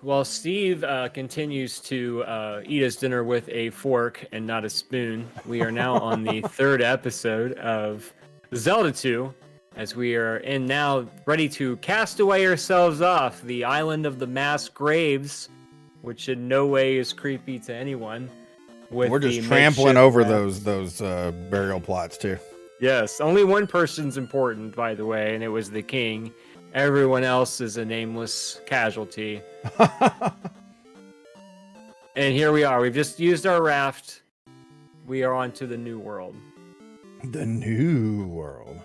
while Steve continues to eat his dinner with a fork and not a spoon, we are now on the third episode of Zelda II, as we are now ready to cast away ourselves off the island of the mass graves, which in no way is creepy to anyone. We're just trampling over those burial plots too. Yes, only one person's important, by the way, and it was the king. Everyone else is a nameless casualty. And here we are. We've just used our raft. We are on to the new world. The new world.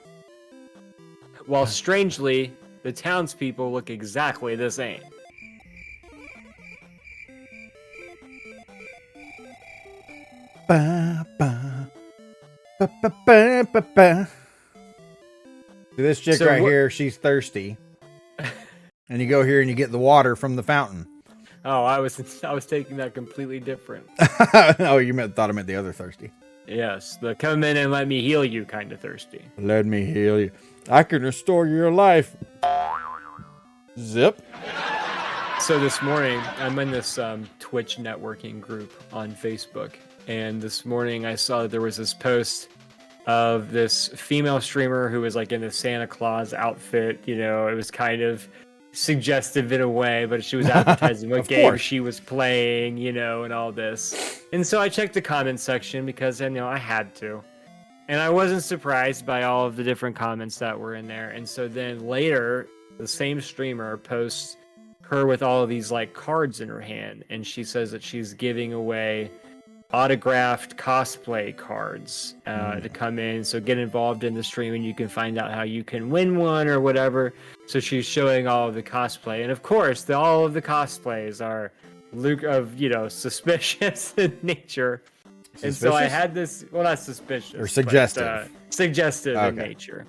While strangely, the townspeople look exactly the same. Ba, ba, ba, ba, ba, ba, ba. This chick here, she's thirsty. And you go here and you get the water from the fountain. Oh, I was taking that completely different. Oh, thought I meant the other thirsty. Yes, the come in and let me heal you kind of thirsty. Let me heal you. I can restore your life. Zip. So this morning, I'm in this Twitch networking group on Facebook. And this morning I saw that there was this post of this female streamer who was like in a Santa Claus outfit. You know, it was kind of suggestive in a way, but she was advertising what game she was playing, you know, and all this. And so I checked the comment section because, you know, I had to. And I wasn't surprised by all of the different comments that were in there. And so then later, the same streamer posts her with all of these like cards in her hand. And she says that she's giving away autographed cosplay cards to come in. So get involved in the stream and you can find out how you can win one or whatever. So she's showing all of the cosplay. And of course, all of the cosplays are suspicious in nature. Suspicious? And so I had this, well, not suspicious. Or suggestive. But, suggestive in nature.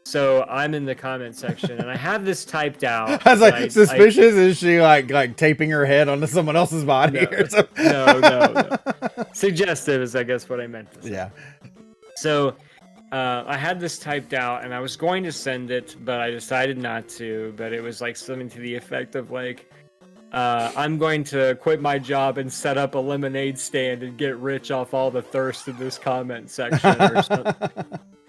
So I'm in the comment section and I have this typed out. I was like, suspicious? Is she like taping her head onto someone else's body or something? No. Suggestive is, I guess, what I meant to say. Yeah. So I had this typed out and I was going to send it, but I decided not to. But it was like something to the effect of like, I'm going to quit my job and set up a lemonade stand and get rich off all the thirst in this comment section or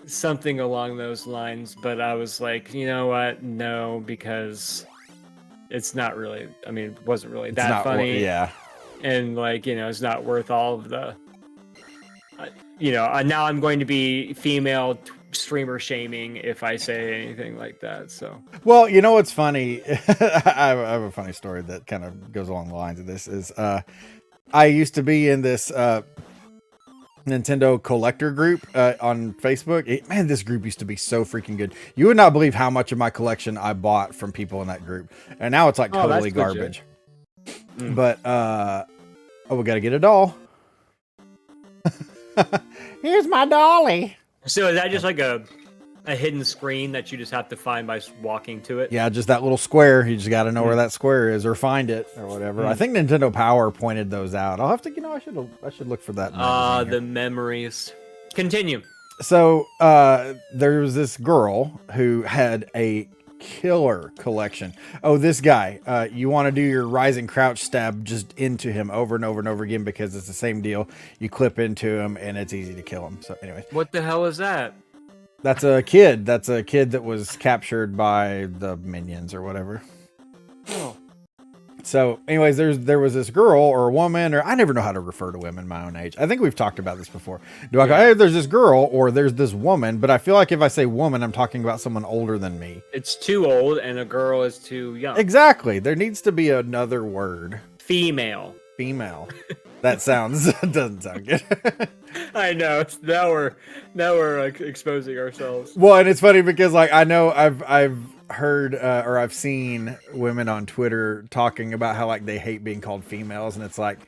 something along those lines. But I was like, you know what? No, because it's not really, I mean, it wasn't really that funny. Yeah. And like, you know, it's not worth all of the, now I'm going to be female streamer shaming if I say anything like that. So, well, you know what's funny? I have a funny story that kind of goes along the lines of this. Is I used to be in this Nintendo collector group on Facebook. Man, this group used to be so freaking good. You would not believe how much of my collection I bought from people in that group, and now it's like totally garbage. But we gotta get a doll. Here's my dolly. So is that just like a hidden screen that you just have to find by walking to it? Yeah, just that little square. You just got to know where that square is or find it or whatever. I think Nintendo Power pointed those out. I'll have to, I should look for that. The memories. Continue. So there was this girl who had a killer collection. Oh, this guy. You want to do your rising crouch stab just into him over and over and over again because it's the same deal. You clip into him and it's easy to kill him. So anyways. What the hell is that? That's a kid. That's a kid that was captured by the minions or whatever. Oh. So anyways, there was this girl or a woman, or I never know how to refer to women my own age. I think we've talked about this before. Do I go, hey, there's this girl or there's this woman? But I feel like if I say woman, I'm talking about someone older than me. It's too old and a girl is too young. Exactly. There needs to be another word. Female. That doesn't sound good. I know. Now we're like exposing ourselves. Well, and it's funny because like I know I've heard or I've seen women on Twitter talking about how like they hate being called females, and it's like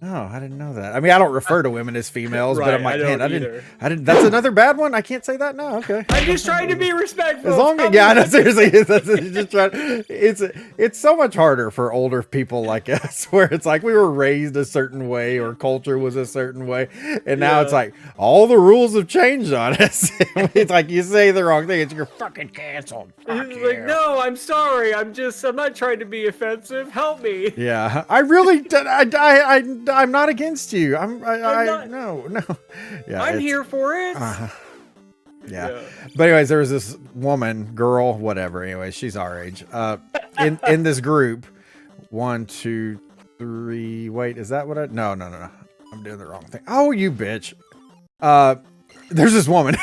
Oh, I didn't know that. I mean, I don't refer to women as females, but I'm Right, like, I man, don't either. I didn't. That's another bad one. I can't say that. No, okay. I'm just trying to be respectful. As long as, yeah, I know, seriously, just trying. It's so much harder for older people like us, where it's like we were raised a certain way or culture was a certain way, and now it's like all the rules have changed on us. It's like you say the wrong thing, you're fucking canceled. Fuck He's you. like, no, I'm sorry. I'm not trying to be offensive. Help me. Yeah, I really, I'm not against you. I'm not. No. Yeah, I'm here for it. Yeah. But anyways, there was this woman, girl, whatever. Anyways, she's our age. In this group, 1, 2, 3. Wait, is that what I? No. I'm doing the wrong thing. Oh, you bitch. There's this woman.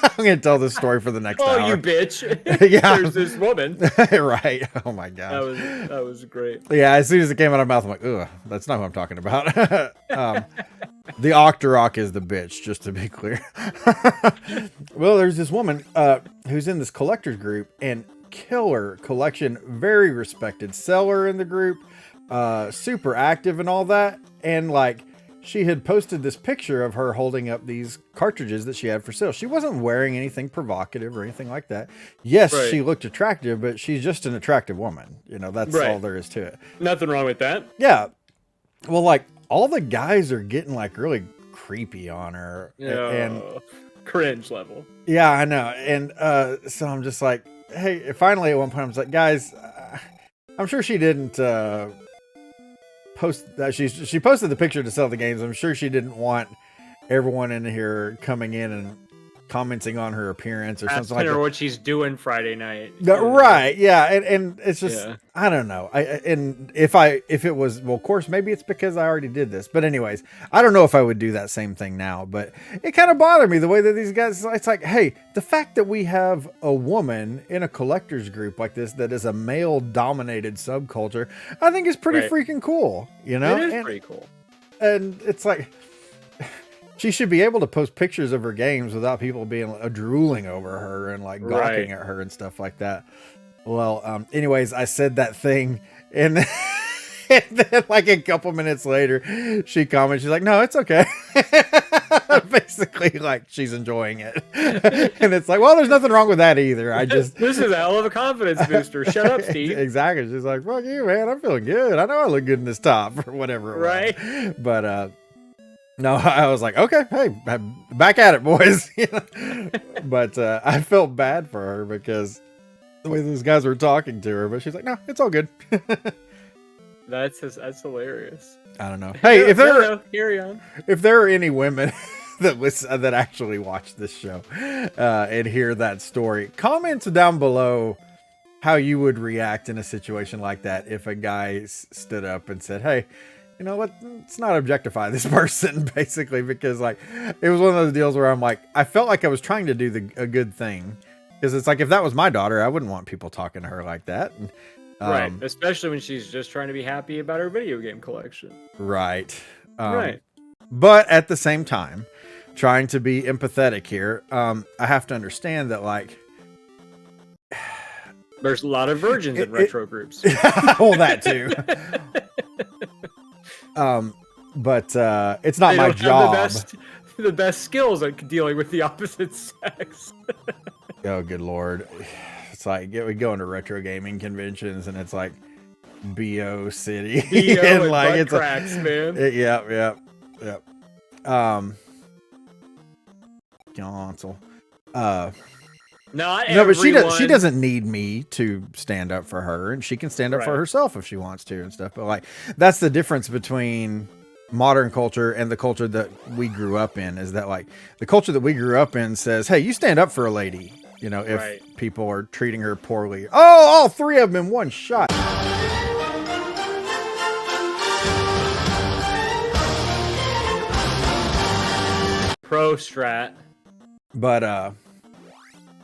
I'm gonna tell this story for the next hour. Oh, you bitch. Yeah. There's this woman. Right. Oh my gosh. That was great. Yeah, as soon as it came out of my mouth, I'm like, ugh, that's not what I'm talking about. The Octorok is the bitch, just to be clear. Well, there's this woman who's in this collector's group, and killer collection, very respected seller in the group, super active and all that. And like, she had posted this picture of her holding up these cartridges that she had for sale. She wasn't wearing anything provocative or anything like that. Yes, right. She looked attractive, but she's just an attractive woman. You know, that's all there is to it. Nothing wrong with that. Yeah. Well, like, all the guys are getting like really creepy on her. And cringe level. Yeah, I know. And so I'm just like, hey, finally at one point I was like, guys, I'm sure she didn't post that. She posted the picture to sell the games. I'm sure she didn't want everyone in here coming in and commenting on her appearance or something like that. Or what she's doing Friday night. Right. Yeah. And it's just, I don't know. And if it was, well, of course, maybe it's because I already did this, but anyways, I don't know if I would do that same thing now, but it kind of bothered me the way that these guys, it's like, hey, the fact that we have a woman in a collector's group like this, that is a male dominated subculture, I think is pretty freaking cool. You know, it is pretty cool. And it's like, she should be able to post pictures of her games without people being drooling over her and like gawking at her and stuff like that. Well, anyways, I said that thing, and and then like a couple minutes later, she commented, she's like, no, it's okay. Basically, like, she's enjoying it. And it's like, well, there's nothing wrong with that either. I just... This is a hell of a confidence booster. Shut up, Steve. Exactly. She's like, fuck you, man. I'm feeling good. I know I look good in this top or whatever it was. But, no, I was like, okay, hey, back at it, boys. But I felt bad for her because the way those guys were talking to her, but she's like, no, it's all good. That's hilarious. I don't know. Hey, if there are any women that actually watch this show and hear that story, comment down below how you would react in a situation like that if a guy stood up and said, hey, you know what, let's not objectify this person, basically, because like it was one of those deals where I'm like, I felt like I was trying to do a good thing, because it's like, if that was my daughter, I wouldn't want people talking to her like that. And, right, especially when she's just trying to be happy about her video game collection. Right. Right. But at the same time, trying to be empathetic here, I have to understand that, like, there's a lot of virgins in retro groups. Well, that too. But it's not my job. The best skills at dealing with the opposite sex. Oh, good Lord. It's like, we go into retro gaming conventions and it's like BO City. BO and like, butt cracks, man. Yep. Console. No, but she doesn't need me to stand up for her, and she can stand up for herself if she wants to and stuff. But like, that's the difference between modern culture and the culture that we grew up in, is that like the culture that we grew up in says, hey, you stand up for a lady, you know, if people are treating her poorly. Oh, all three of them in one shot. Pro strat. But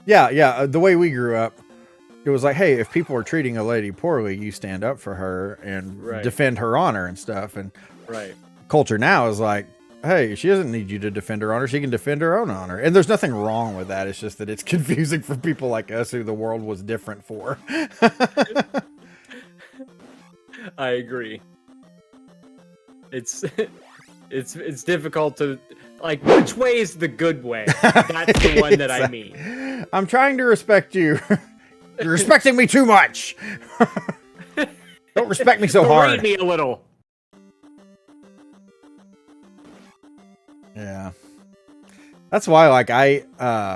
yeah, the way we grew up, it was like, hey, if people are treating a lady poorly, you stand up for her and defend her honor and stuff. And culture now is like, hey, she doesn't need you to defend her honor. She can defend her own honor. And there's nothing wrong with that. It's just that it's confusing for people like us who the world was different for. I agree. It's It's difficult to like. Which way is the good way? That's the one that I mean. I'm trying to respect you. You're respecting me too much. Don't respect me so hard. Berate me a little. Yeah. That's why, like, I'm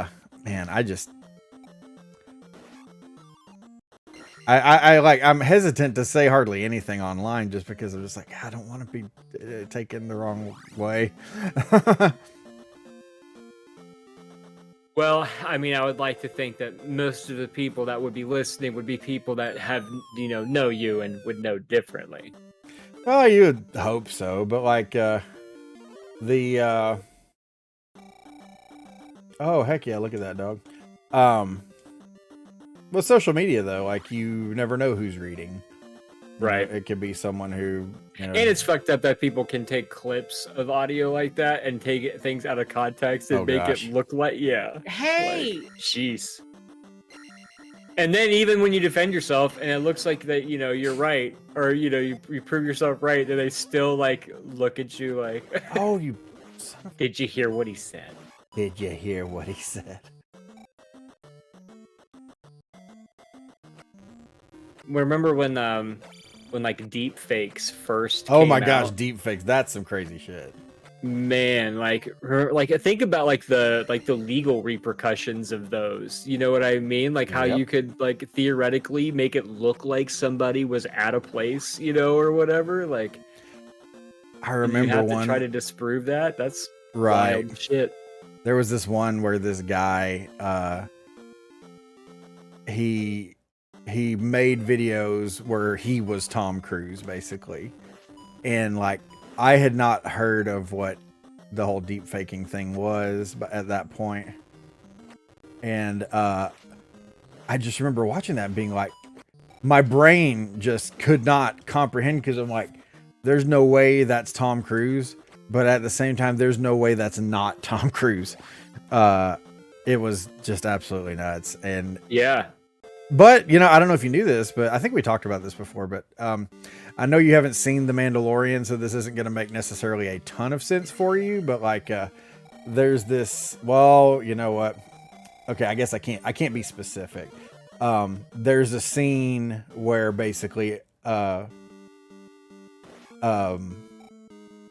hesitant to say hardly anything online just because I'm just like, I don't want to be taken the wrong way. Well, I mean, I would like to think that most of the people that would be listening would be people that have, know you and would know differently. Oh, you would hope so, but like, oh, heck yeah, look at that dog. With social media though, like you never know who's reading. Right. It could be someone who, And it's fucked up that people can take clips of audio like that and take things out of context and make it look like, hey, like, jeez. And then even when you defend yourself and it looks like that, you're right, or, you prove yourself right, then they still like look at you like, oh, you son of... Did you hear what he said? Did you hear what he said? Remember when like deep fakes first came my out? Gosh, deep fakes, that's some crazy shit. Man, like think about like the legal repercussions of those. You know what I mean? Like how you could like theoretically make it look like somebody was at a place, or whatever. Like I remember you have one to try to disprove that. That's right. Wild shit. There was this one where this guy he made videos where he was Tom Cruise basically. And like I had not heard of what the whole deep faking thing was at that point. And I just remember watching that and being like, my brain just could not comprehend because I'm like, there's no way that's Tom Cruise. But at the same time, there's no way that's not Tom Cruise. It was just absolutely nuts. And yeah. But, I don't know if you knew this, but I think we talked about this before, but I know you haven't seen The Mandalorian, so this isn't going to make necessarily a ton of sense for you, but like there's this, well, you know what? Okay, I guess I can't be specific. There's a scene where basically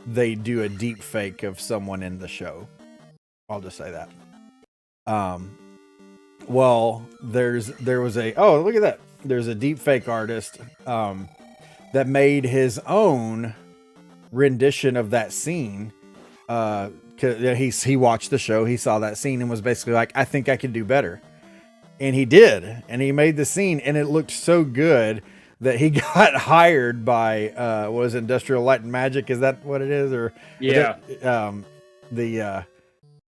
they do a deep fake of someone in the show. I'll just say that. Well, there was look at that. There's a deep fake artist that made his own rendition of that scene. Cause he watched the show, he saw that scene and was basically like, I think I can do better. And he did. And he made the scene and it looked so good that he got hired by what was it, Industrial Light and Magic? Is that what it is? Or yeah, the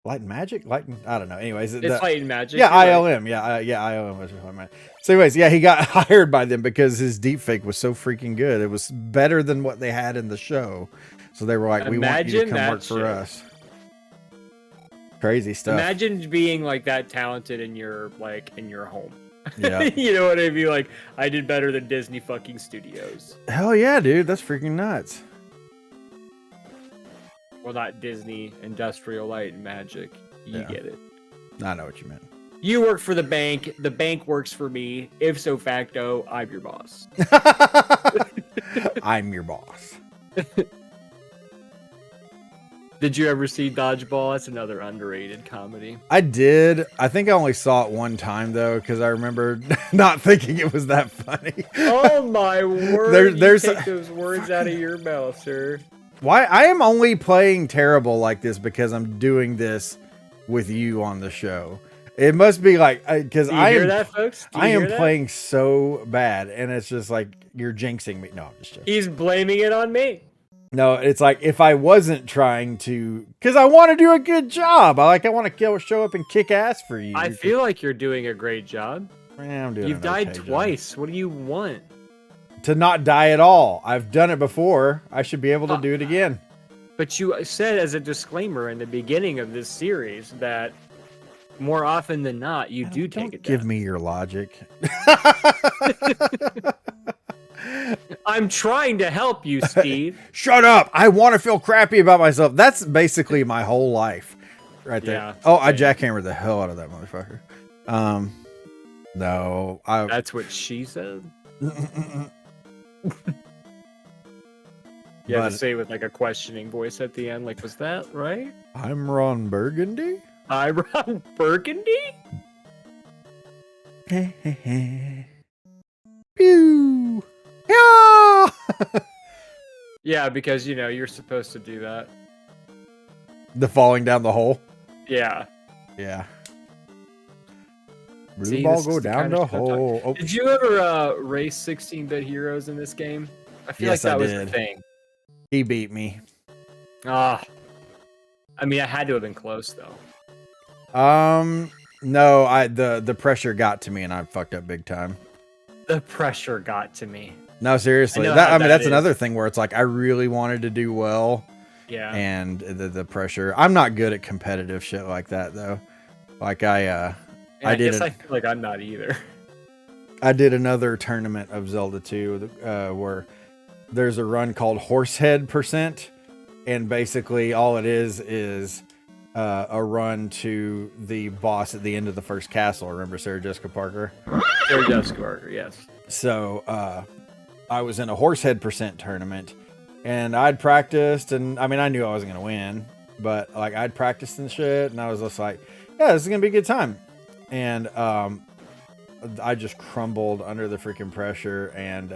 Light and Magic? I don't know. Anyways, it's Light and Magic. Yeah, ILM. Right. Yeah, ILM was what I meant. So anyways, yeah, he got hired by them because his deepfake was so freaking good. It was better than what they had in the show. So they were like, we want you to come work for us. Crazy stuff. Imagine being like that talented in your home. Yeah. You know what I mean? Like, I did better than Disney fucking Studios. Hell yeah, dude. That's freaking nuts. Well, not Disney, Industrial Light and Magic. You get it. I know what you meant. You work for the bank. The bank works for me. If so facto, I'm your boss. I'm your boss. Did you ever see Dodgeball? That's another underrated comedy. I did. I think I only saw it one time, though, because I remember not thinking it was that funny. Oh, my word. There's take those words out of your mouth, sir. Why? I am only playing terrible like this because I'm doing this with you on the show. It must be like, because I hear that, folks? I am playing so bad, and it's just like, you're jinxing me. No, I'm just joking. He's blaming it on me. No, it's like if I wasn't trying to, because I want to do a good job. I want to show up and kick ass for you. I feel like you're doing a great job. I'm doing. You've died twice. What do you want? To not die at all. I've done it before. I should be able to do it again. But you said as a disclaimer in the beginning of this series that more often than not, you do take it down. Give me your logic. I'm trying to help you, Steve. Shut up! I want to feel crappy about myself. That's basically my whole life, right there. Yeah, Oh, I same. jackhammered the hell out of that motherfucker. No, That's what she said. You had to but say it with like a questioning voice at the end. Like, was that right? I'm Ron Burgundy. I'm Ron Burgundy? Pew! Yeah! Yeah, because you're supposed to do that. The falling down the hole. Yeah. Yeah. See, Blue ball this go is the down kind of the shit I'm talking- hole. Oh, Did you ever race 16-bit heroes in this game? I feel like yes, I that was the did. thing. He beat me. Ah, I mean, I had to have been close though. No, the pressure got to me and I fucked up big time. The pressure got to me. No, seriously. I know how I mean, that that's is. another thing where it's like I really wanted to do well. Yeah. And the pressure. I'm not good at competitive shit like that though. Like Yeah, I guess I feel like I'm not either. I did another tournament of Zelda 2 where there's a run called HorseHead percent, and basically all it is a run to the boss at the end of the first castle. Remember Sarah Jessica Parker? Sarah Jessica Parker, yes. So I was in a HorseHead percent tournament, and I'd practiced, and I mean I knew I wasn't gonna win, but like I'd practiced and shit, and I was just like, yeah, this is gonna be a good time, and I just crumbled under the freaking pressure, and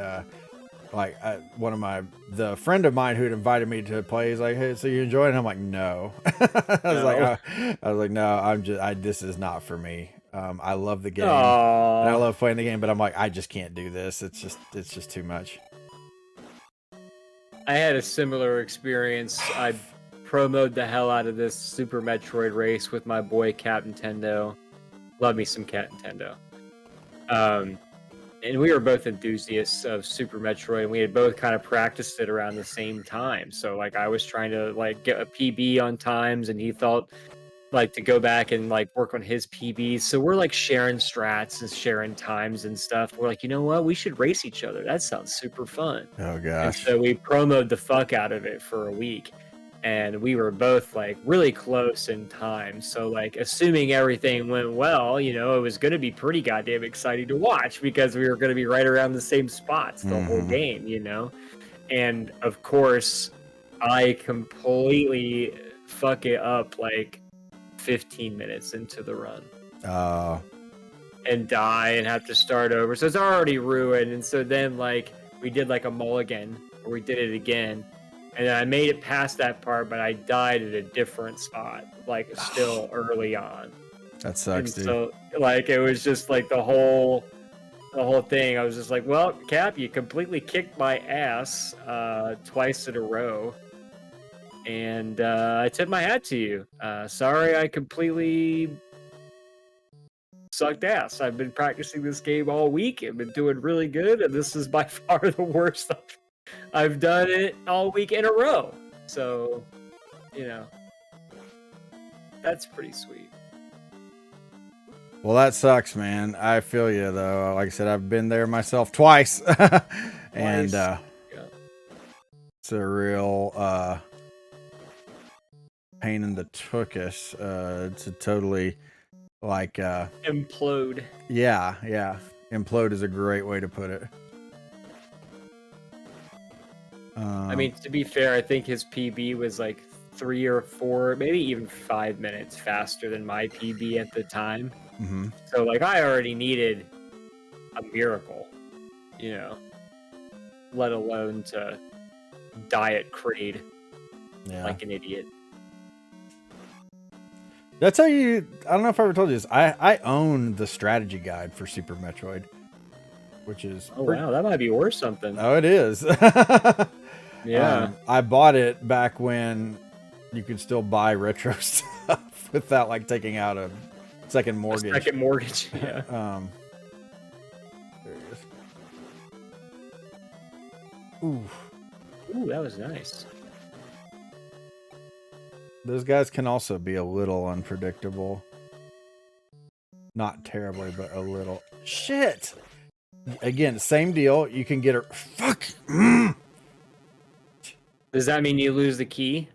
the friend of mine who had invited me to play is like, hey, so you enjoy it? And I'm like, no. I was like, no, this is not for me. I love the game and I love playing the game, but I'm like, I just can't do this. It's just too much. I had a similar experience. I promoted the hell out of this Super Metroid race with my boy Cat Nintendo. Love me some Cat Nintendo. And we were both enthusiasts of Super Metroid, and we had both kind of practiced it around the same time. So like I was trying to like get a PB on times, and he felt like to go back and like work on his PBs. So we're like sharing strats and sharing times and stuff. We're like, you know what? We should race each other. That sounds super fun. Oh And gosh. so we promoted the fuck out of it for a week. And we were both like really close in time. So like assuming everything went well, it was going to be pretty goddamn exciting to watch because we were going to be right around the same spots the whole game, And of course, I completely fuck it up like 15 minutes into the run. And die and have to start over. So it's already ruined. And so then like we did like a mulligan, or we did it again. And then I made it past that part, but I died at a different spot, like still early on. That sucks, dude. So like it was just like the whole thing. I was just like, well, Cap, you completely kicked my ass twice in a row. And I tip my hat to you. Sorry, I completely sucked ass. I've been practicing this game all week. I've been doing really good, and this is by far the worst I've done it all week in a row. So, that's pretty sweet. Well, that sucks, man. I feel you though. Like I said, I've been there myself twice. And Yeah. it's a real pain in the tuchus to totally like Implode. Yeah. Implode is a great way to put it. I mean, to be fair, I think his PB was like 3 or 4, maybe even 5 minutes faster than my PB at the time. Mm-hmm. So, like, I already needed a miracle, let alone to die at Creed like an idiot. That's how I don't know if I ever told you this. I own the strategy guide for Super Metroid, which is wow, that might be worth something. Oh, it is. Yeah. I bought it back when you could still buy retro stuff without like taking out a second mortgage. Yeah. There it is. Ooh, that was nice. Those guys can also be a little unpredictable. Not terribly, but a little. Shit! Again, same deal. You can get her. Fuck. Does that mean you lose the key?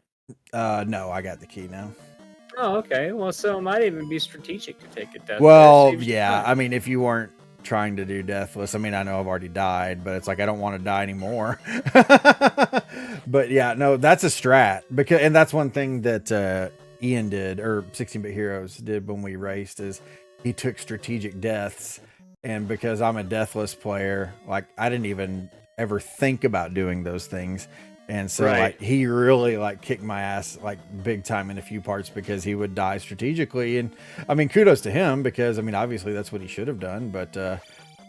No, I got the key now. Oh, okay. Well, so it might even be strategic to take a death. Well, yeah. I mean, if you weren't trying to do deathless, I mean, I know I've already died, but it's like I don't want to die anymore. But yeah, no, that's a strat and that's one thing that Ian did, or 16-Bit Heroes did when we raced, is he took strategic deaths, and because I'm a deathless player, like I didn't even ever think about doing those things. And so like he really like kicked my ass like big time in a few parts because he would die strategically. And I mean, kudos to him, because I mean, obviously that's what he should have done, but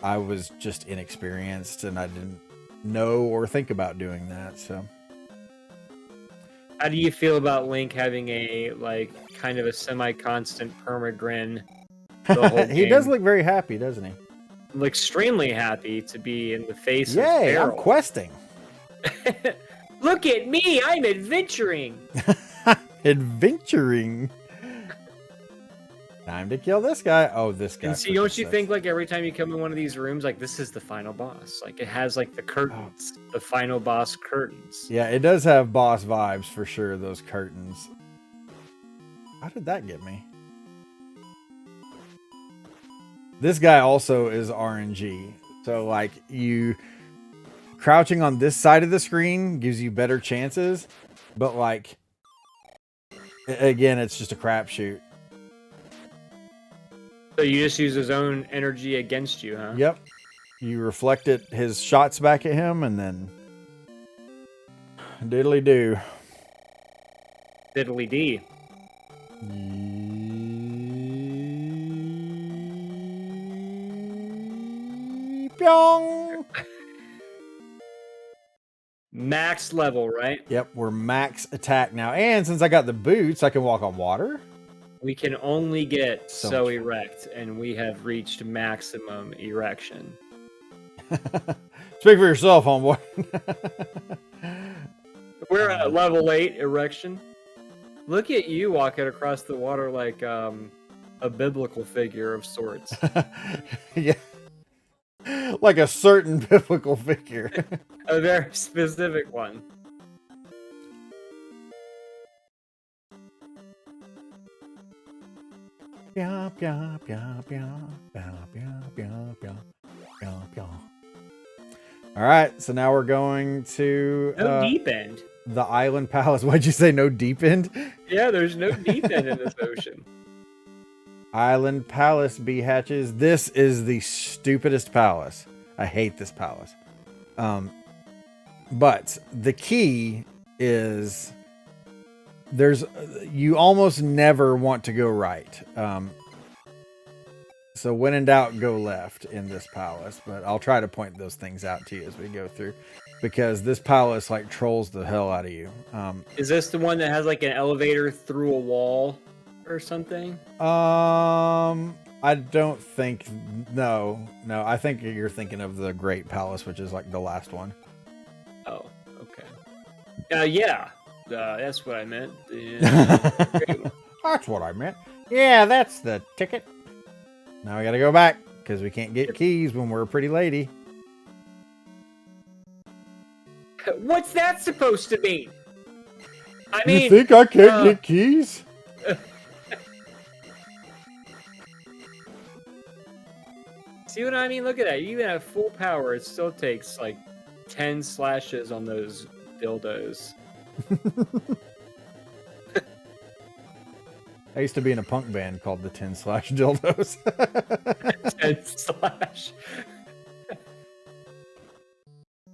I was just inexperienced and I didn't know or think about doing that. So how do you feel about Link having a like kind of a semi-constant permagrin the whole game? He does look very happy, doesn't he? Extremely happy to be in the face of Yay, peril. I'm questing. Look at me, I'm adventuring. Adventuring. Time to kill this guy. Oh, this guy. And see, don't you think like every time you come in one of these rooms, like this is the final boss? Like it has like the curtains, the final boss curtains. Yeah, it does have boss vibes for sure, those curtains. How did that get me? This guy also is RNG. So like you crouching on this side of the screen gives you better chances, but like again, it's just a crapshoot. So you just use his own energy against you, huh? Yep. You reflect his shots back at him, and then diddly do. Diddly dee. Pyong! Max level, right? Yep, we're max attack now. And since I got the boots, I can walk on water. We can only get So so much erect, and we have reached maximum erection. Speak for yourself, homeboy. We're at level 8 erection. Look at you walking across the water like a biblical figure of sorts. Yeah. Like a certain biblical figure. A very specific one. All right, so now we're going to No deep end. the Island Palace. Why'd you say no deep end? Yeah, there's no deep end in this ocean. Island Palace, bee hatches. This is the stupidest palace. I hate this palace. But the key is you almost never want to go right. So when in doubt, go left in this palace. But I'll try to point those things out to you as we go through, because this palace like trolls the hell out of you. Is this the one that has like an elevator through a wall or something? I don't think. No. I think you're thinking of the Great Palace, which is like the last one. Oh, okay. Yeah. That's what I meant. That's what I meant. Yeah, that's the ticket. Now we gotta go back because we can't get keys when we're a pretty lady. What's that supposed to mean? I mean, you think I can't get keys? See what I mean? Look at that. You even have full power. It still takes like 10 slashes on those dildos. I used to be in a punk band called the 10 Slash Dildos. 10 slash.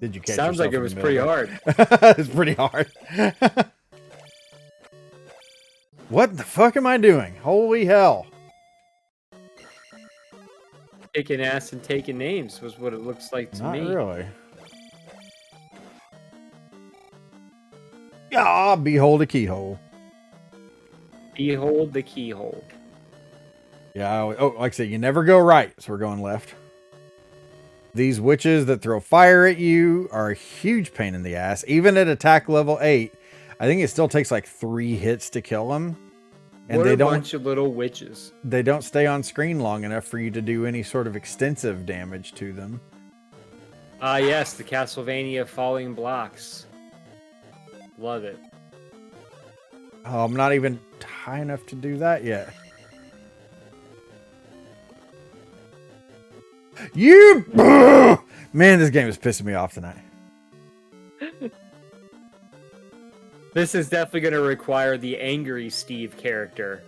Did you catch Sounds like it was pretty hard. It's pretty hard. What the fuck am I doing? Holy hell. Kicking ass and taking names was what it looks like to me. Not really. Ah, behold a keyhole. Behold the keyhole. Yeah, like I said, you never go right, so we're going left. These witches that throw fire at you are a huge pain in the ass. Even at attack level 8, I think it still takes like 3 hits to kill them. And what they a don't, bunch of little witches. They don't stay on screen long enough for you to do any sort of extensive damage to them. Ah, yes, the Castlevania Falling Blocks. Love it. Oh, I'm not even high enough to do that yet. You man, this game is pissing me off tonight. This is definitely going to require the angry Steve character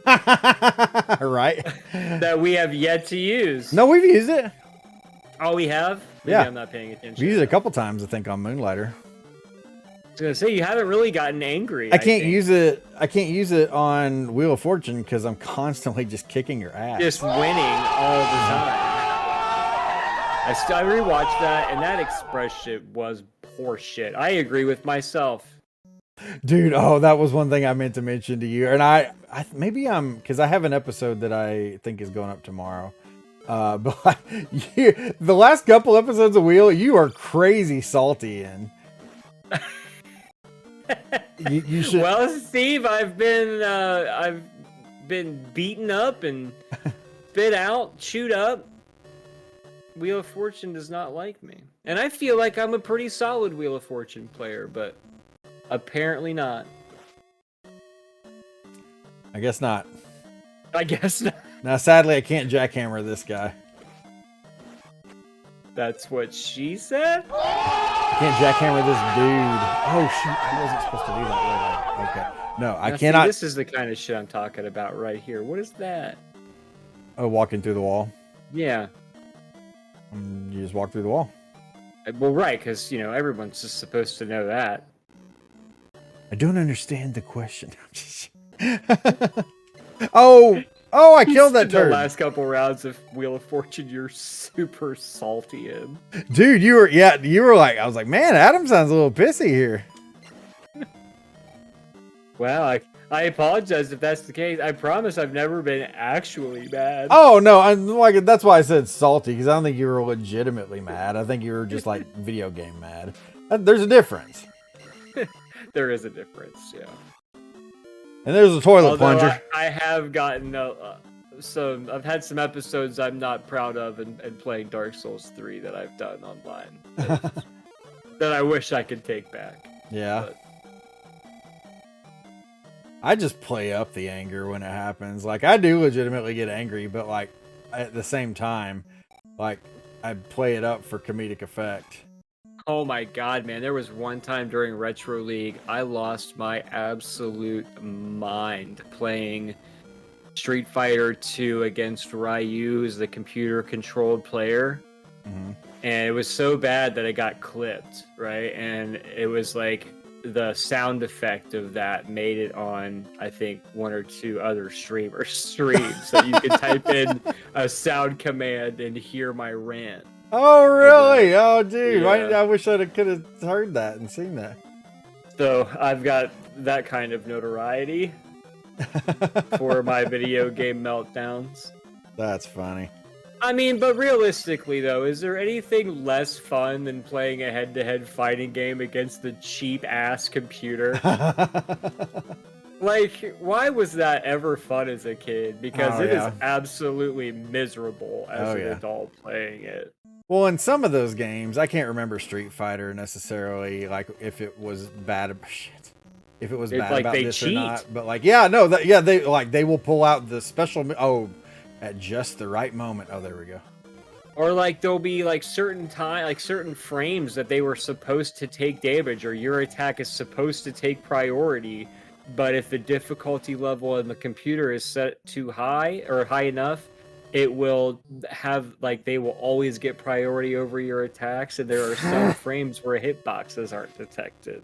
Right? that we have yet to use. No, we've used it. Oh, we have? Maybe Yeah. I'm not paying attention. We used it a couple times, I think, on Moonlighter. I was going to say, you haven't really gotten angry. I can't use it. I can't use it on Wheel of Fortune because I'm constantly just kicking your ass. Just winning all the time. I rewatched that, and that expression was horseshit. I agree with myself. Dude, oh, that was one thing I meant to mention to you. And I maybe I'm, because I have an episode that I think is going up tomorrow. But the last couple episodes of Wheel, you are crazy salty in. You should. Well, Steve, I've been beaten up and spit out, chewed up. Wheel of Fortune does not like me, and I feel like I'm a pretty solid Wheel of Fortune player, but apparently not. I guess not. I guess not. Now, sadly, I can't jackhammer this guy. That's what she said? I can't jackhammer this dude. Oh, shoot. I wasn't supposed to do that, was I? Okay. No, I Now, cannot. See, this is the kind of shit I'm talking about right here. What is that? Oh, walking through the wall. Yeah. You just walk through the wall. Well, right, because, you know, everyone's just supposed to know that. I don't understand the question. Oh, I killed that The turd. last couple rounds of Wheel of Fortune, you're super salty in. Dude, you were like, I was like, man, Adam sounds a little pissy here. Wow, I apologize if that's the case. I promise I've never been actually mad. Oh no, I'm like, that's why I said salty, because I don't think you were legitimately mad. I think you were just like video game mad. There's a difference. There is a difference, yeah. And there's a toilet Although plunger. I have gotten I've had some episodes I'm not proud of in playing Dark Souls 3 that I've done online that I wish I could take back. Yeah. But I just play up the anger when it happens. Like, I do legitimately get angry, but like at the same time, like I play it up for comedic effect. oh my god, man, there was one time during Retro League I lost my absolute mind playing Street Fighter 2 against Ryu, who's the computer controlled player. Mm-hmm. And it was so bad that it got clipped, right? And it was like the sound effect of that made it on, I think, one or two other streamers' streams. So you could type in a sound command and hear my rant. Oh, really? Oh, dude. Yeah. I wish I could have heard that and seen that. So I've got that kind of notoriety for my video game meltdowns. That's funny. I mean, but realistically, though, is there anything less fun than playing a head-to-head fighting game against the cheap-ass computer? Like, why was that ever fun as a kid? Because it is absolutely miserable as an adult playing it. Well, in some of those games, I can't remember Street Fighter necessarily, like if it was bad. Shit. If it was bad like about they this cheat. or not, but like, they will pull out the special. At just the right moment. Oh, there we go. Or like there'll be like certain frames that they were supposed to take damage, or your attack is supposed to take priority, but if the difficulty level in the computer is set too high or high enough, it will have like they will always get priority over your attacks, and there are some frames where hitboxes aren't detected.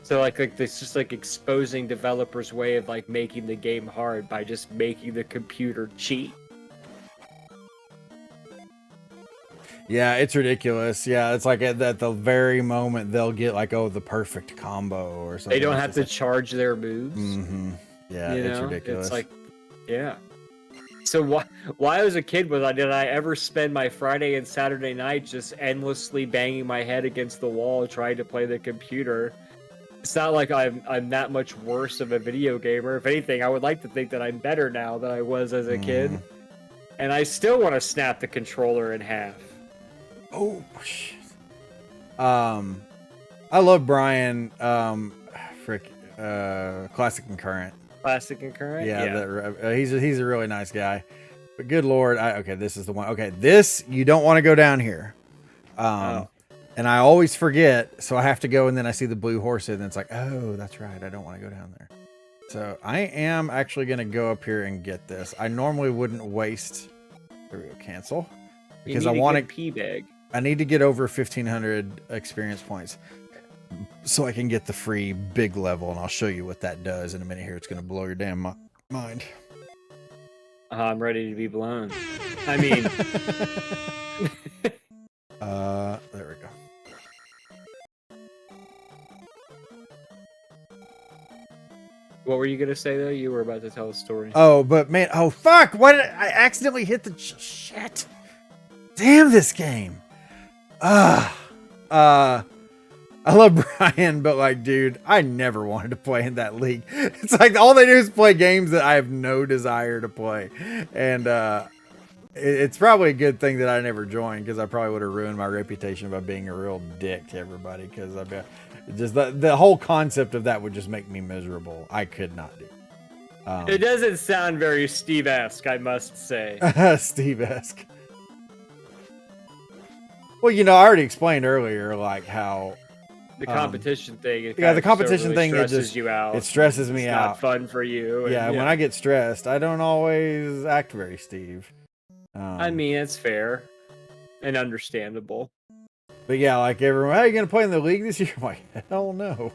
So like it's just like exposing developers' way of like making the game hard by just making the computer cheat. Yeah, it's ridiculous. Yeah, it's like at the very moment they'll get like, oh, the perfect combo or something. They don't have to charge their moves. Mm-hmm. Yeah, You it's know? ridiculous. It's like, yeah. So why as a kid did I ever spend my Friday and Saturday night just endlessly banging my head against the wall trying to play the computer? It's not like I'm that much worse of a video gamer. If anything, I would like to think that I'm better now than I was as a kid. And I still want to snap the controller in half. Oh shit. I love Brian. Classic and Current. Classic and Current. Yeah. He's a really nice guy. But good lord, okay, this is the one. Okay, this you don't want to go down here. And I always forget, so I have to go, and then I see the blue horse, and it's like, oh, that's right, I don't want to go down there. So I am actually going to go up here and get this. I normally wouldn't waste. There we go, cancel. Because I want to P bag. I need to get over 1,500 experience points so I can get the free big level, and I'll show you what that does in a minute here. It's going to blow your damn mind. I'm ready to be blown. I mean... there we go. What were you going to say, though? You were about to tell a story. Oh, but man, oh, fuck! Why did I accidentally hit the shit? Damn this game. I love Brian, but like, dude, I never wanted to play in that league. It's like all they do is play games that I have no desire to play. And it's probably a good thing that I never joined, because I probably would have ruined my reputation by being a real dick to everybody, because I'd be just the whole concept of that would just make me miserable. I could not do it. It doesn't sound very Steve-esque, I must say. Steve-esque. Well, you know, I already explained earlier, like how the competition thing. Yeah, the competition really thing, stresses you out. It stresses me out. It's not fun for you. Yeah, when I get stressed, I don't always act very Steve. I mean, it's fair and understandable. But yeah, like everyone, hey, you gonna play in the league this year? I'm like, hell no.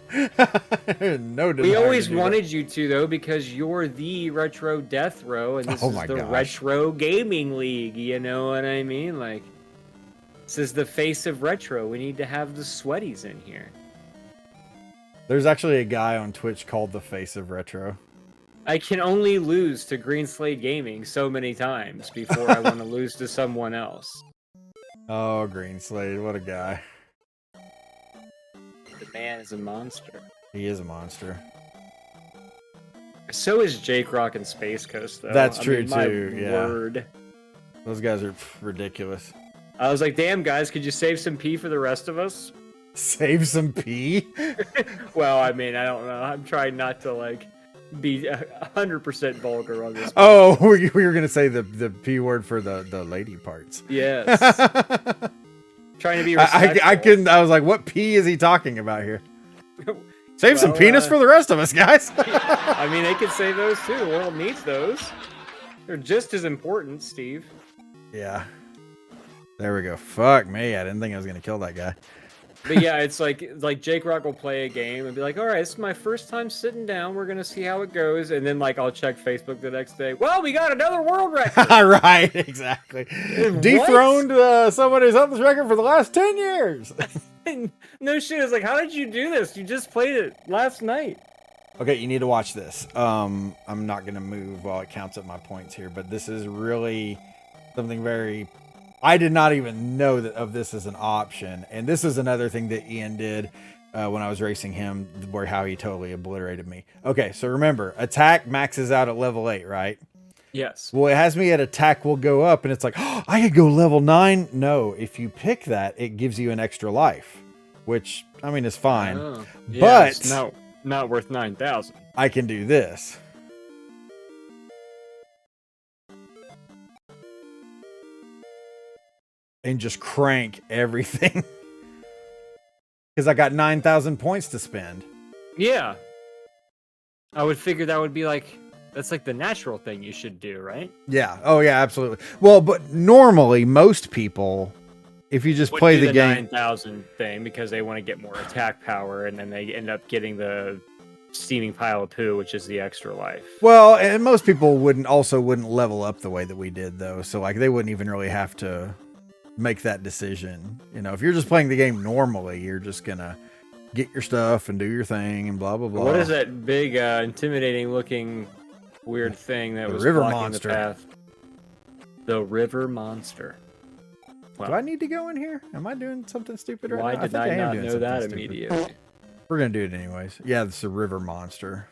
No. We always wanted you to, though, because you're the retro death row, and this is the retro gaming league. You know what I mean? Like, this is the face of retro. We need to have the sweaties in here. There's actually a guy on Twitch called the face of retro. I can only lose to Green Slate Gaming so many times before I want to lose to someone else. Oh, Green Slate, what a guy. The man is a monster. He is a monster. So is Jake Rock and Space Coast, though. That's true, too. My yeah. word. Those guys are ridiculous. I was like, damn, guys, could you save some pee for the rest of us? Save some pee? Well, I mean, I don't know. I'm trying not to, like, be 100% vulgar on this. Oh, we were going to say the P word for the lady parts. Yes. Trying to be respectful. I couldn't. I was like, what pee is he talking about here? Save some penis for the rest of us, guys. I mean, they could save those too. The world needs those. They're just as important, Steve. Yeah. There we go. Fuck me. I didn't think I was going to kill that guy. But yeah, it's like Jake Rock will play a game and be like, all right, this is my first time sitting down. We're going to see how it goes. And then, like, I'll check Facebook the next day. Well, we got another world record. Right, exactly. Dethroned someone who's held this record for the last 10 years. No shit. It's like, how did you do this? You just played it last night. Okay, you need to watch this. I'm not going to move while it counts up my points here, but this is really something very... I did not even know that of this as an option. And this is another thing that Ian did when I was racing him, where how he totally obliterated me. Okay, so remember, attack maxes out at level 8, right? Yes. Well, it has me at attack will go up, and it's like, oh, I could go level 9. No, if you pick that, it gives you an extra life, which, I mean, is fine. Oh, yeah, but it's not worth 9,000. I can do this. And just crank everything. Because I got 9,000 points to spend. Yeah. I would figure that would be like, that's like the natural thing you should do, right? Yeah. Oh, yeah, absolutely. Well, but normally, most people, if you just play the game... 9,000 thing because they want to get more attack power, and then they end up getting the steaming pile of poo, which is the extra life. Well, and most people wouldn't level up the way that we did, though. So, like, they wouldn't even really have to make that decision. You know, if you're just playing the game normally, you're just gonna get your stuff and do your thing and blah blah blah. What is that big intimidating looking weird thing that was river blocking monster. The path? The river monster. Wow. Do I need to go in here? Am I doing something stupid right now? Why did I not know that immediately? We're gonna do it anyways. Yeah, it's a river monster.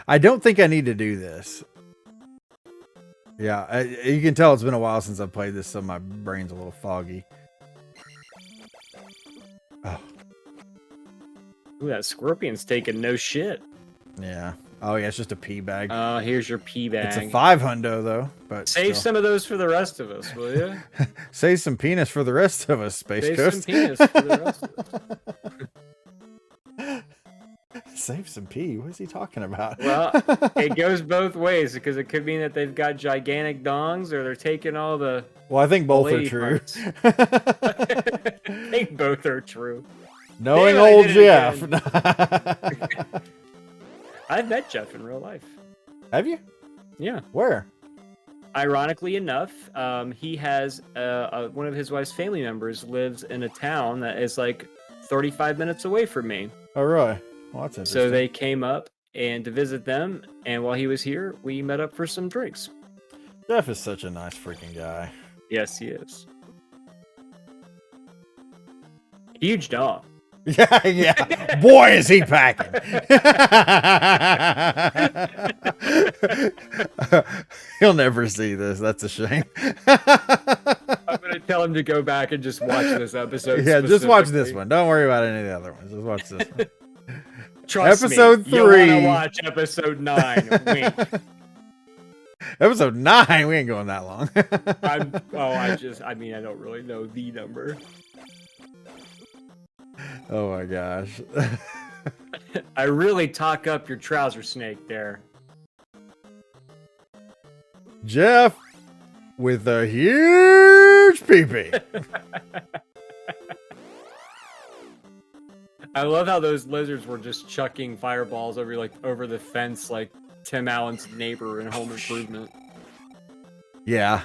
I don't think I need to do this. Yeah, you can tell it's been a while since I played this, so my brain's a little foggy. Oh, Ooh, that scorpion's taking no shit. yeah. Oh, yeah, it's just a pea bag. Here's your pea bag. It's a 500 though, but Save still. some of those for the rest of us, will you? Save some penis for the rest of us, Space Save Ghost. some penis for the rest of us. Save some pee. What is he talking about? Well, it goes both ways because it could mean that they've got gigantic dongs or they're taking all the. Well, I think both are lady true. parts. I think both are true. Knowing Damn, I old did it Jeff. I've met Jeff in real life. Have you? Yeah. Where? Ironically enough, he has one of his wife's family members lives in a town that is like 35 minutes away from me. Oh, really? Well, that's interesting. So they came up and to visit them, and while he was here, we met up for some drinks. Jeff is such a nice freaking guy. Yes, he is. Huge dog. Yeah, yeah. Boy, is he packing. He'll never see this. That's a shame. I'm going to tell him to go back and just watch this episode. Yeah, just watch this one. Don't worry about any of the other ones. Just watch this one. Trust Episode me, 3. You want to watch episode 9. Wink. Episode 9. We ain't going that long. I mean, I don't really know the number. Oh my gosh. I really talk up your trouser snake there. Jeff with a huge peepee. I love how those lizards were just chucking fireballs over the fence like Tim Allen's neighbor in Home Improvement. Yeah.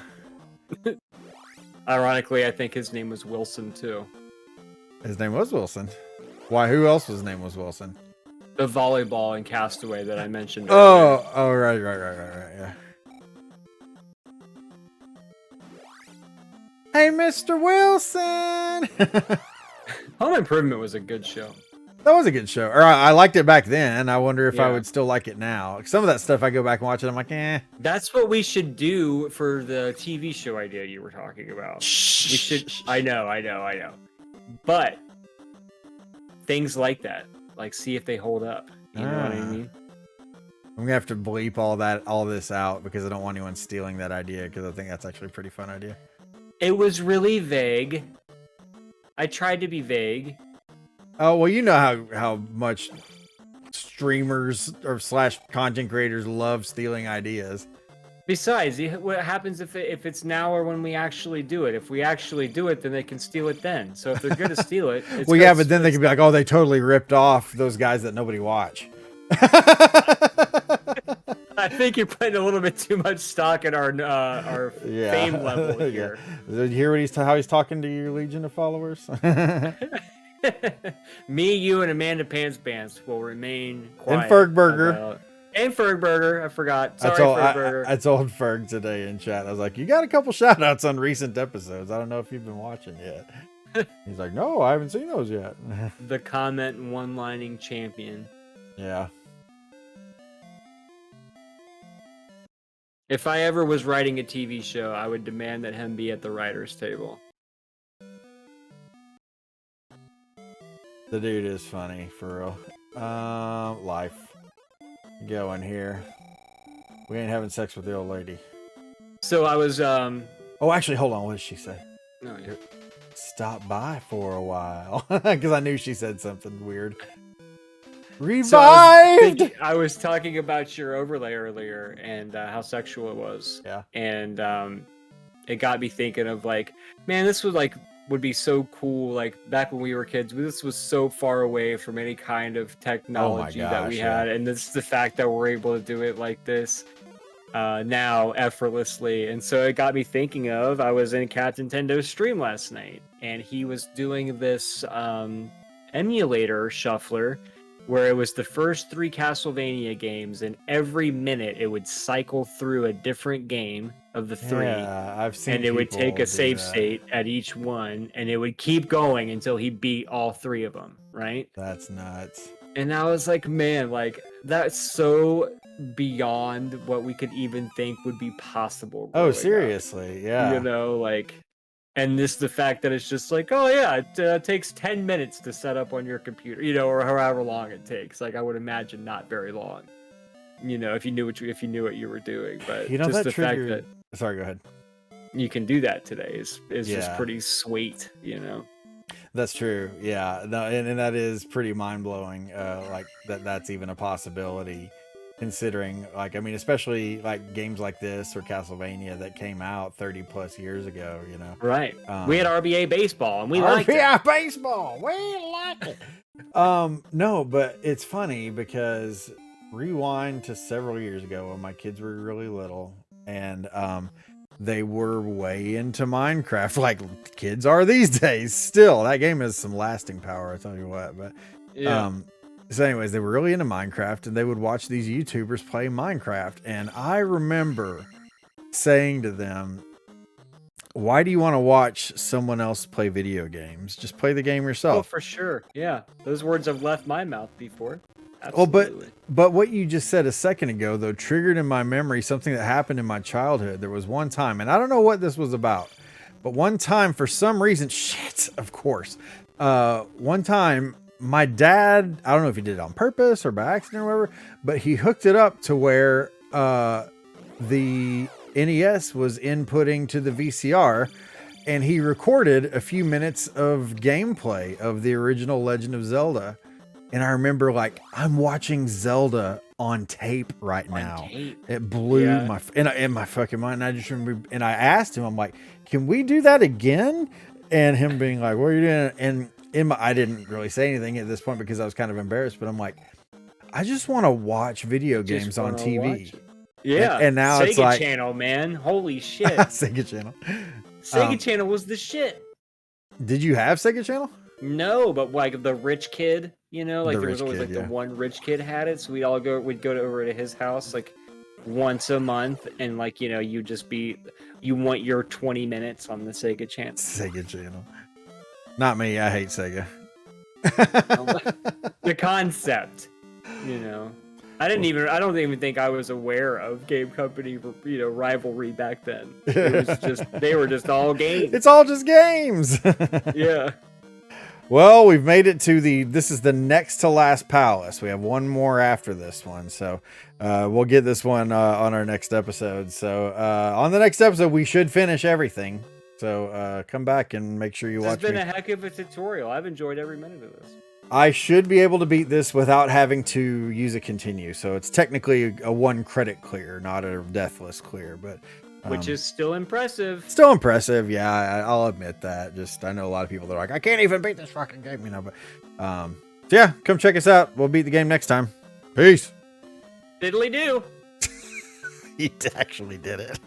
Ironically, I think his name was Wilson too. His name was Wilson. Why? Who else's name was Wilson? The volleyball and Castaway that I mentioned Oh, earlier. right, yeah. Hey, Mr. Wilson! Home Improvement was a good show. That was a good show. Or I liked it back then. I wonder if I Yeah. would still like it now. Some of that stuff I go back and watch it, I'm like, eh. That's what we should do for the TV show idea you were talking about. We should. I know. But things like that, like see if they hold up. You know what I mean? I'm gonna have to bleep all this out because I don't want anyone stealing that idea because I think that's actually a pretty fun idea. It was really vague. I tried to be vague. Oh, well, you know how much streamers or / content creators love stealing ideas. Besides, what happens if it's now or when we actually do it? If we actually do it, then they can steal it then. So if they're going to steal it, it's Well, yeah, but then they could be like, oh, they totally ripped off those guys that nobody watch. I think you're putting a little bit too much stock in our fame level here. Yeah. Did you hear how he's talking to your legion of followers? Me, you, and Amanda Pants will remain quiet. And Fergburger. And Fergburger, I forgot. Sorry, Fergburger. I told Ferg today in chat. I was like, you got a couple shout outs on recent episodes. I don't know if you've been watching yet. He's like, no, I haven't seen those yet. The comment one-lining champion. Yeah. If I ever was writing a TV show, I would demand that him be at the writer's table. The dude is funny, for real. Life. Go in here. We ain't having sex with the old lady. So I was, Oh, actually, hold on. What did she say? No, yeah. Stop by for a while. Because I knew she said something weird. Revived! So I was talking about your overlay earlier and how sexual it was. Yeah. And it got me thinking of like, man, this would be so cool. Like back when we were kids, this was so far away from any kind of technology that we had. And this is the fact that we're able to do it like this now effortlessly. And so it got me thinking of, I was in Cat Nintendo's stream last night and he was doing this emulator shuffler where it was the first 3 Castlevania games, and every minute it would cycle through a different game of the 3. Yeah, I've seen. And it would take a save state at each one, and it would keep going until he beat all 3 of them, right? That's nuts. And I was like, man, like that's so beyond what we could even think would be possible. Oh, growing up. seriously, yeah. You know, like, and this the fact that it's just like, oh yeah, it takes 10 minutes to set up on your computer, you know, or however long it takes. Like, I would imagine not very long. You know, if you knew what you were doing, but You know, just that the triggered... fact that Sorry, go ahead. you can do that today is Yeah. just pretty sweet, you know. That's true. Yeah. No, and that is pretty mind blowing. Like that's even a possibility, considering, like, I mean, especially like games like this or Castlevania that came out 30 plus years ago, you know. Right. We had RBA baseball and we liked it. RBA baseball. We like it. No, but it's funny because rewind to several years ago when my kids were really little, and they were way into Minecraft, like kids are these days. Still, that game has some lasting power, I tell you what. But Yeah. so anyways, they were really into Minecraft, and they would watch these YouTubers play Minecraft. And I remember saying to them, why do you want to watch someone else play video games? Just play the game Oh, yourself. for sure. Yeah. Those words have left my mouth before. Oh, Absolutely. but what you just said a second ago, though, triggered in my memory something that happened in my childhood. There was one time, and I don't know what this was about, but one time, for some reason, of course, one time, my dad, I don't know if he did it on purpose or by accident or whatever, but he hooked it up to where the NES was inputting to the VCR, and he recorded a few minutes of gameplay of the original Legend of Zelda. And I remember, like, I'm watching Zelda on tape right now. It blew my in my fucking mind. And I just remember, and I asked him, I'm like, can we do that again? And him being like, what are you doing? And I didn't really say anything at this point because I was kind of embarrassed, but I'm like, I just want to watch video games on TV. Yeah. And now Sega it's like Channel, man. Holy shit. Sega Channel. Sega Channel was the shit. Did you have Sega Channel? No, but like the rich kid, you know, like The there was rich always kid, like the one rich kid had it, so we'd go over to his house like once a month, and like, you know, you want your 20 minutes on the Sega Channel. Sega Channel. Not me. I hate Sega. The concept, you know. I don't even think I was aware of game company, you know, rivalry back then. It was just, they were just all games. It's all just games. Yeah. Well, we've made it to this is the next to last palace. We have one more after this one. So we'll get this one on our next episode. So on the next episode, we should finish everything. So come back and make sure you watch. It's been a heck of a tutorial. I've enjoyed every minute of this. I should be able to beat this without having to use a continue. So it's technically a 1 credit clear, not a deathless clear, but which is still impressive. Still impressive, yeah. I'll admit that. Just I know a lot of people that are like, I can't even beat this fucking game, you know. But so yeah, come check us out. We'll beat the game next time. Peace. Diddly do. He actually did it.